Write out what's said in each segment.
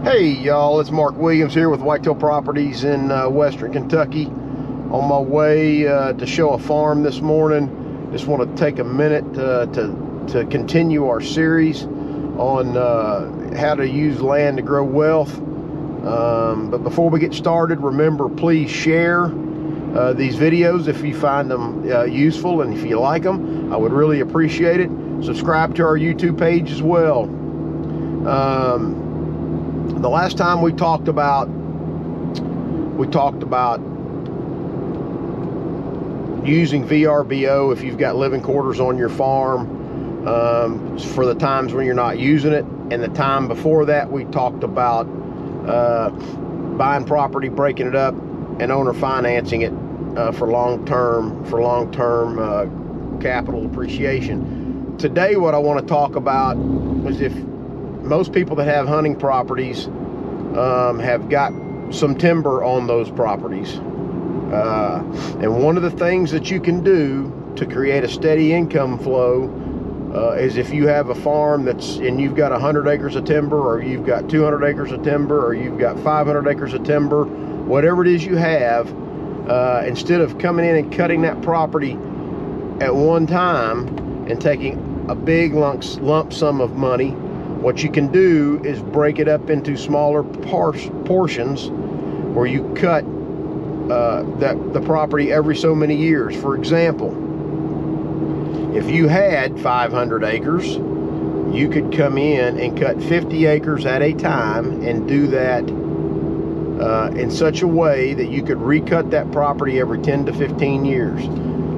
Hey y'all, it's Mark Williams here with Whitetail Properties in Western Kentucky. On my way to show a farm this morning. Just want to take a minute to continue our series on how to use land to grow wealth. But before we get started, remember, please share these videos if you find them useful, and if you like them, I would really appreciate it. Subscribe to our YouTube page as well. The last time we talked about using VRBO if you've got living quarters on your farm for the times when you're not using it, and the time before that we talked about buying property, breaking it up, and owner financing it for long-term capital appreciation. Today what I want to talk about is if most people that have hunting properties have got some timber on those properties. And one of the things that you can do to create a steady income flow is if you have a farm and you've got 100 acres of timber, or you've got 200 acres of timber, or you've got 500 acres of timber, whatever it is you have, instead of coming in and cutting that property at one time and taking a big lump sum of money, what you can do is break it up into smaller portions where you cut the property every so many years. For example, if you had 500 acres, you could come in and cut 50 acres at a time and do that in such a way that you could recut that property every 10 to 15 years.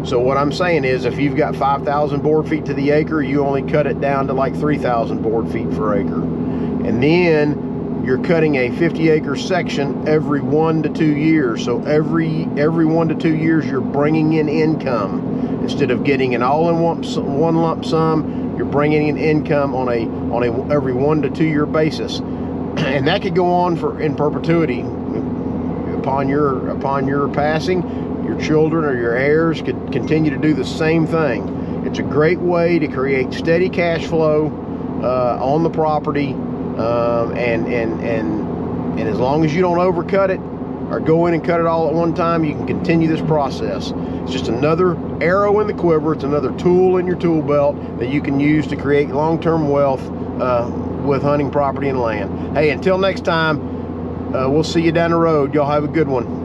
So what I'm saying is, if you've got 5,000 board feet to the acre, you only cut it down to like 3,000 board feet per acre. And then you're cutting a 50-acre section every 1 to 2 years. So every 1 to 2 years, you're bringing in income. Instead of getting an all-in-one lump sum, you're bringing in income on a every 1 to 2 year basis. And that could go on in perpetuity. Upon your passing, your children or your heirs could continue to do the same thing. It's a great way to create steady cash flow on the property, and as long as you don't overcut it or go in and cut it all at one time, you can continue this process. It's just another arrow in the quiver. It's another tool in your tool belt that you can use to create long-term wealth with hunting property and land. Hey, until next time, we'll see you down the road. Y'all have a good one.